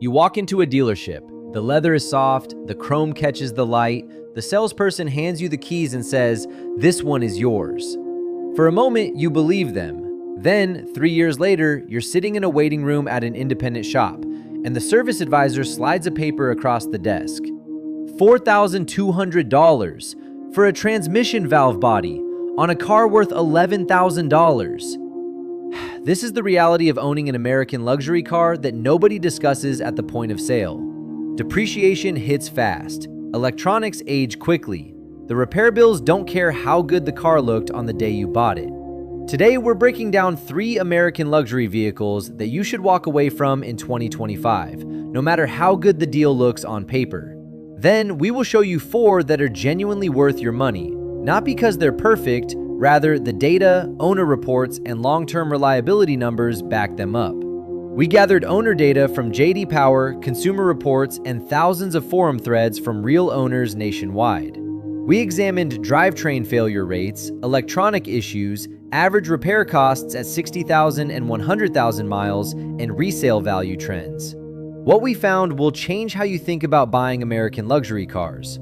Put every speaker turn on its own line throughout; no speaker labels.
You walk into a dealership. The leather is soft, the chrome catches the light, the salesperson hands you the keys and says, "This one is yours." For a moment, you believe them. Then, 3 years later, you're sitting in a waiting room at an independent shop, and the service advisor slides a paper across the desk. $4,200 for a transmission valve body on a car worth $11,000. This is the reality of owning an American luxury car that nobody discusses at the point of sale. Depreciation hits fast. Electronics age quickly. The repair bills don't care how good the car looked on the day you bought it. Today, we're breaking down 3 American luxury vehicles that you should walk away from in 2025, no matter how good the deal looks on paper. Then, we will show you 4 that are genuinely worth your money, not because they're perfect, rather the data, owner reports, and long-term reliability numbers back them up. We gathered owner data from J.D. Power, Consumer Reports, and thousands of forum threads from real owners nationwide. We examined drivetrain failure rates, electronic issues, average repair costs at 60,000 and 100,000 miles, and resale value trends. What we found will change how you think about buying American luxury cars.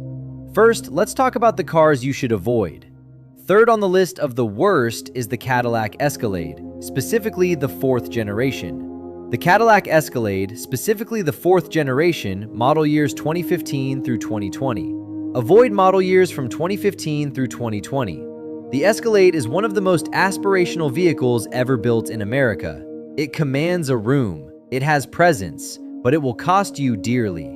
First, let's talk about the cars you should avoid. Third on the list of the worst is the Cadillac Escalade, specifically the 4th generation. The Cadillac Escalade, specifically the 4th generation, model years 2015 through 2020. Avoid model years from 2015 through 2020. The Escalade is one of the most aspirational vehicles ever built in America. It commands a room. It has presence, but it will cost you dearly.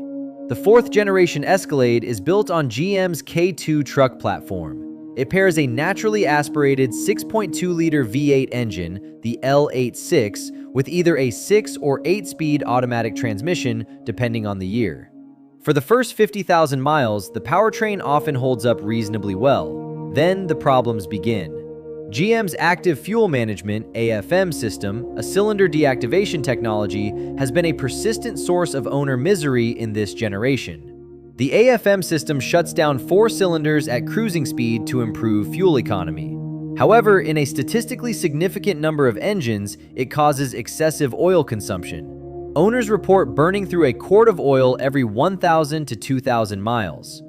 The 4th generation Escalade is built on GM's K2 truck platform. It pairs a naturally aspirated 6.2-liter V8 engine, the L86, with either a 6 or 8-speed automatic transmission, depending on the year. For the first 50,000 miles, the powertrain often holds up reasonably well. Then the problems begin. GM's Active Fuel Management (AFM) system, a cylinder deactivation technology, has been a persistent source of owner misery in this generation. The AFM system shuts down 4 cylinders at cruising speed to improve fuel economy. However, in a statistically significant number of engines, it causes excessive oil consumption. Owners report burning through a quart of oil every 1,000 to 2,000 miles.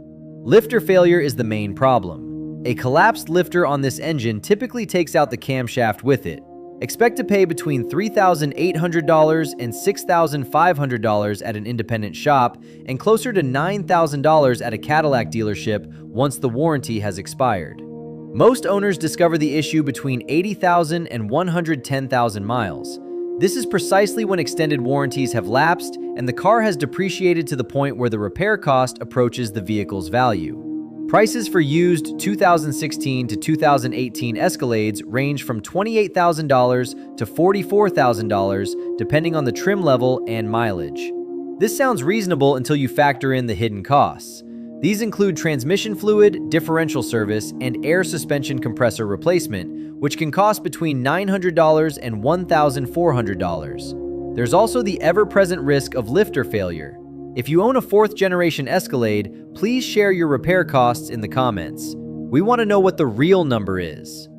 Lifter failure is the main problem. A collapsed lifter on this engine typically takes out the camshaft with it. Expect to pay between $3,800 and $6,500 at an independent shop and closer to $9,000 at a Cadillac dealership once the warranty has expired. Most owners discover the issue between 80,000 and 110,000 miles. This is precisely when extended warranties have lapsed and the car has depreciated to the point where the repair cost approaches the vehicle's value. Prices for used 2016 to 2018 Escalades range from $28,000 to $44,000 depending on the trim level and mileage. This sounds reasonable until you factor in the hidden costs. These include transmission fluid, differential service, and air suspension compressor replacement, which can cost between $900 and $1,400. There's also the ever-present risk of lifter failure. If you own a 4th generation Escalade, please share your repair costs in the comments. We want to know what the real number is.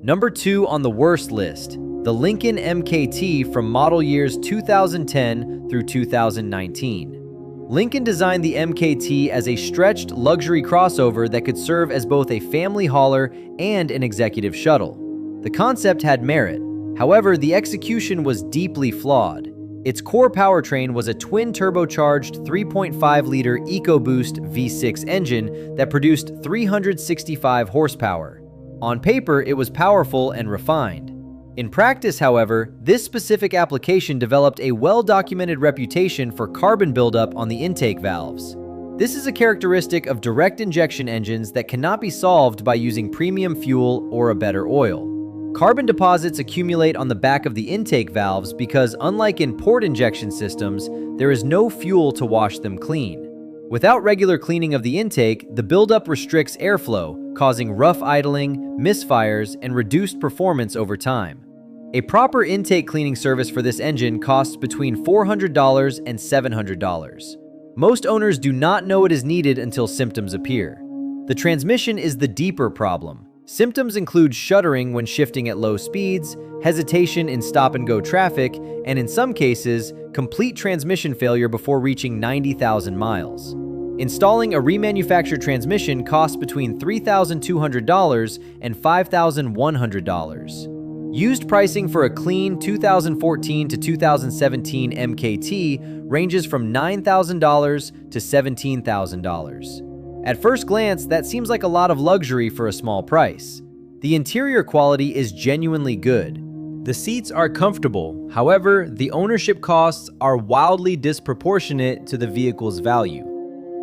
Number 2 on the worst list, the Lincoln MKT from model years 2010 through 2019. Lincoln designed the MKT as a stretched luxury crossover that could serve as both a family hauler and an executive shuttle. The concept had merit. However, the execution was deeply flawed. Its core powertrain was a twin-turbocharged 3.5-liter EcoBoost V6 engine that produced 365 horsepower. On paper, it was powerful and refined. In practice, however, this specific application developed a well-documented reputation for carbon buildup on the intake valves. This is a characteristic of direct injection engines that cannot be solved by using premium fuel or a better oil. Carbon deposits accumulate on the back of the intake valves because, unlike in port injection systems, there is no fuel to wash them clean. Without regular cleaning of the intake, the buildup restricts airflow, causing rough idling, misfires, and reduced performance over time. A proper intake cleaning service for this engine costs between $400 and $700. Most owners do not know it is needed until symptoms appear. The transmission is the deeper problem. Symptoms include shuddering when shifting at low speeds, hesitation in stop-and-go traffic, and in some cases, complete transmission failure before reaching 90,000 miles. Installing a remanufactured transmission costs between $3,200 and $5,100. Used pricing for a clean 2014 to 2017 MKT ranges from $9,000 to $17,000. At first glance, that seems like a lot of luxury for a small price. The interior quality is genuinely good. The seats are comfortable, however, the ownership costs are wildly disproportionate to the vehicle's value.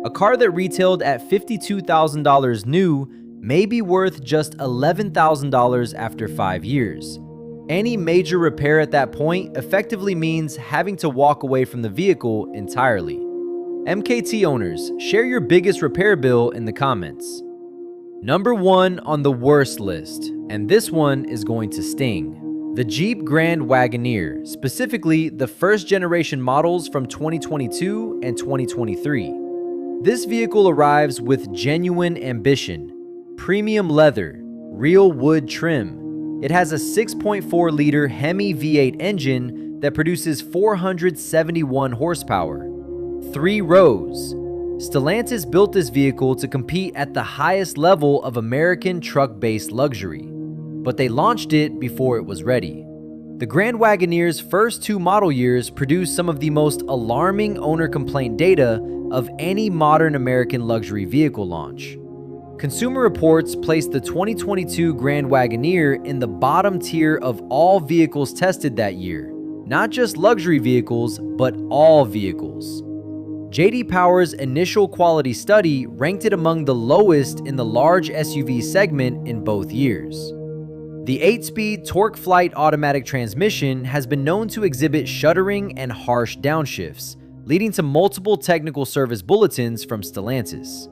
A car that retailed at $52,000 new may be worth just $11,000 after 5 years. Any major repair at that point effectively means having to walk away from the vehicle entirely. MKT owners, share your biggest repair bill in the comments. Number 1 on the worst list, and this one is going to sting. The Jeep Grand Wagoneer, specifically the first generation models from 2022 and 2023. This vehicle arrives with genuine ambition, premium leather, real wood trim. It has a 6.4-liter Hemi V8 engine that produces 471 horsepower. 3 rows. Stellantis built this vehicle to compete at the highest level of American truck-based luxury, but they launched it before it was ready. The Grand Wagoneer's first 2 model years produced some of the most alarming owner complaint data of any modern American luxury vehicle launch. Consumer Reports placed the 2022 Grand Wagoneer in the bottom tier of all vehicles tested that year, not just luxury vehicles, but all vehicles. J.D. Power's initial quality study ranked it among the lowest in the large SUV segment in both years. The 8-speed TorqueFlite automatic transmission has been known to exhibit shuddering and harsh downshifts, leading to multiple technical service bulletins from Stellantis.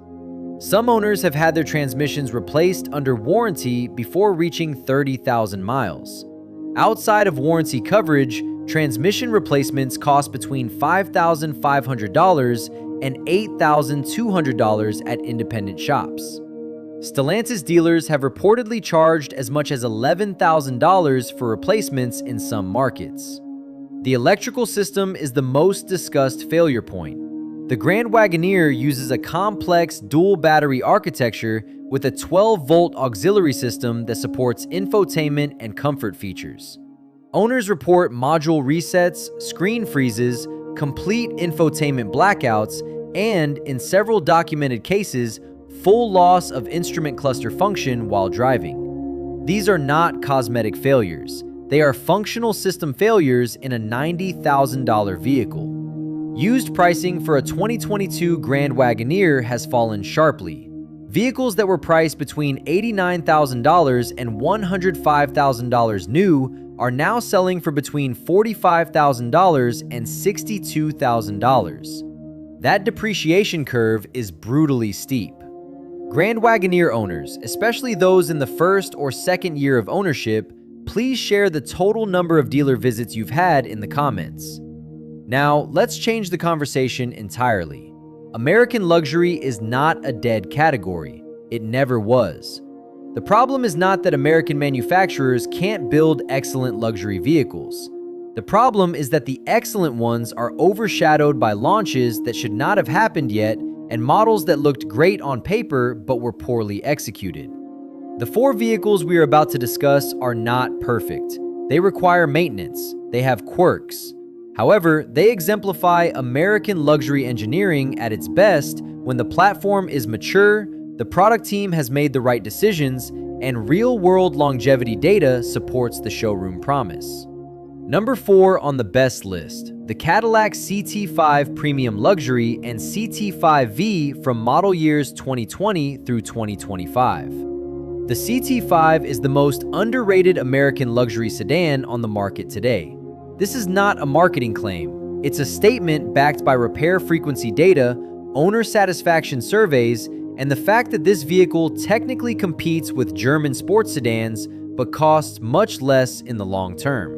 Some owners have had their transmissions replaced under warranty before reaching 30,000 miles. Outside of warranty coverage, transmission replacements cost between $5,500 and $8,200 at independent shops. Stellantis dealers have reportedly charged as much as $11,000 for replacements in some markets. The electrical system is the most discussed failure point. The Grand Wagoneer uses a complex dual battery architecture with a 12-volt auxiliary system that supports infotainment and comfort features. Owners report module resets, screen freezes, complete infotainment blackouts, and, in several documented cases, full loss of instrument cluster function while driving. These are not cosmetic failures. They are functional system failures in a $90,000 vehicle. Used pricing for a 2022 Grand Wagoneer has fallen sharply. Vehicles that were priced between $89,000 and $105,000 new are now selling for between $45,000 and $62,000. That depreciation curve is brutally steep. Grand Wagoneer owners, especially those in the first or second year of ownership, please share the total number of dealer visits you've had in the comments. Now, let's change the conversation entirely. American luxury is not a dead category. It never was. The problem is not that American manufacturers can't build excellent luxury vehicles. The problem is that the excellent ones are overshadowed by launches that should not have happened yet and models that looked great on paper but were poorly executed. The 4 vehicles we are about to discuss are not perfect. They require maintenance. They have quirks. However, they exemplify American luxury engineering at its best when the platform is mature, the product team has made the right decisions, and real-world longevity data supports the showroom promise. Number 4 on the best list, the Cadillac CT5 Premium Luxury and CT5V from model years 2020 through 2025. The CT5 is the most underrated American luxury sedan on the market today. This is not a marketing claim. It's a statement backed by repair frequency data, owner satisfaction surveys, and the fact that this vehicle technically competes with German sports sedans but costs much less in the long term.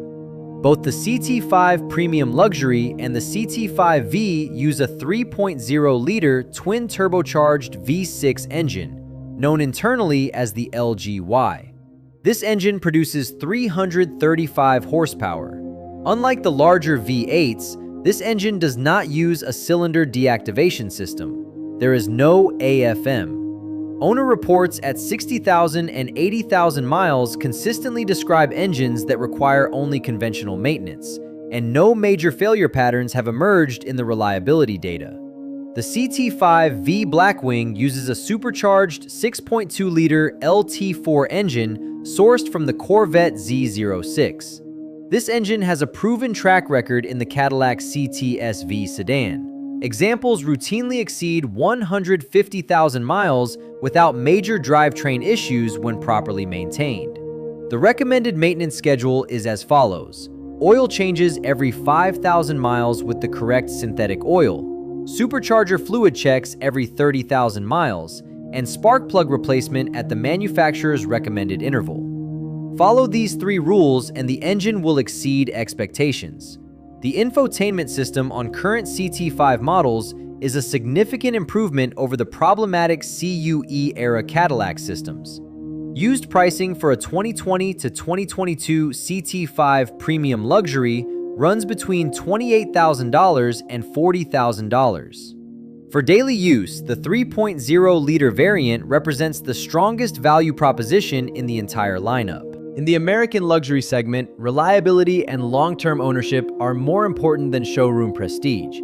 Both the CT5 Premium Luxury and the CT5V use a 3.0-liter twin-turbocharged V6 engine. known internally as the LGY. This engine produces 335 horsepower. Unlike the larger V8s, this engine does not use a cylinder deactivation system. There is no AFM. Owner reports at 60,000 and 80,000 miles consistently describe engines that require only conventional maintenance, and no major failure patterns have emerged in the reliability data. The CT5V Blackwing uses a supercharged 6.2-liter LT4 engine sourced from the Corvette Z06. This engine has a proven track record in the Cadillac CT-SV sedan. Examples routinely exceed 150,000 miles without major drivetrain issues when properly maintained. The recommended maintenance schedule is as follows: oil changes every 5,000 miles with the correct synthetic oil, supercharger fluid checks every 30,000 miles, and spark plug replacement at the manufacturer's recommended interval. Follow these 3 rules and the engine will exceed expectations. The infotainment system on current CT5 models is a significant improvement over the problematic CUE-era Cadillac systems. Used pricing for a 2020 to 2022 CT5 Premium Luxury runs between $28,000 and $40,000. For daily use, the 3.0-liter variant represents the strongest value proposition in the entire lineup. In the American luxury segment, reliability and long-term ownership are more important than showroom prestige.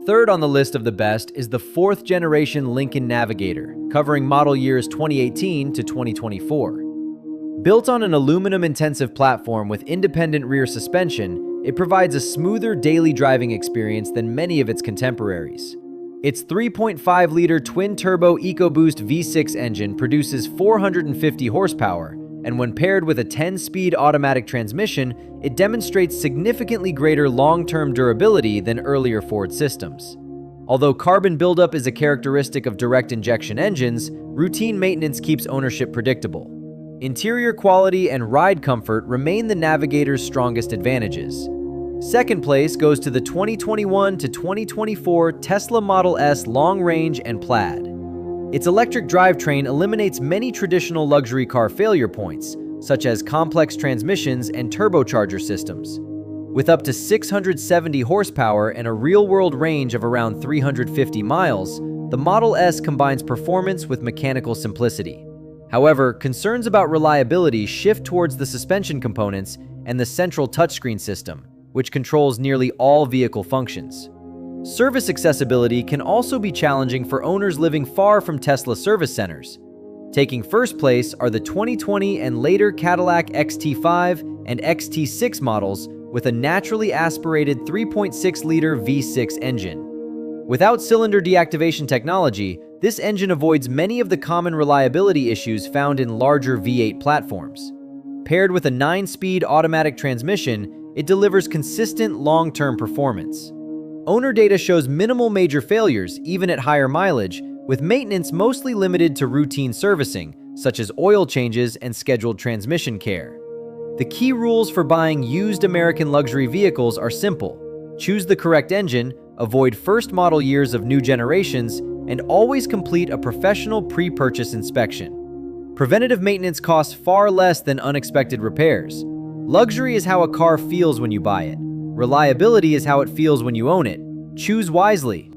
Third on the list of the best is the 4th-generation Lincoln Navigator, covering model years 2018 to 2024. Built on an aluminum-intensive platform with independent rear suspension, it provides a smoother daily driving experience than many of its contemporaries. Its 3.5-liter twin-turbo EcoBoost V6 engine produces 450 horsepower, and when paired with a 10-speed automatic transmission, it demonstrates significantly greater long-term durability than earlier Ford systems. Although carbon buildup is a characteristic of direct injection engines, routine maintenance keeps ownership predictable. Interior quality and ride comfort remain the Navigator's strongest advantages. Second place goes to the 2021 to 2024 Tesla Model S Long Range and Plaid. Its electric drivetrain eliminates many traditional luxury car failure points, such as complex transmissions and turbocharger systems. With up to 670 horsepower and a real-world range of around 350 miles, the Model S combines performance with mechanical simplicity. However, concerns about reliability shift towards the suspension components and the central touchscreen system, which controls nearly all vehicle functions. Service accessibility can also be challenging for owners living far from Tesla service centers. Taking first place are the 2020 and later Cadillac XT5 and XT6 models with a naturally aspirated 3.6-liter V6 engine. Without cylinder deactivation technology, this engine avoids many of the common reliability issues found in larger V8 platforms. Paired with a 9-speed automatic transmission, it delivers consistent long-term performance. Owner data shows minimal major failures, even at higher mileage, with maintenance mostly limited to routine servicing, such as oil changes and scheduled transmission care. The key rules for buying used American luxury vehicles are simple: choose the correct engine, avoid first model years of new generations, and always complete a professional pre-purchase inspection. Preventative maintenance costs far less than unexpected repairs. Luxury is how a car feels when you buy it. Reliability is how it feels when you own it. Choose wisely.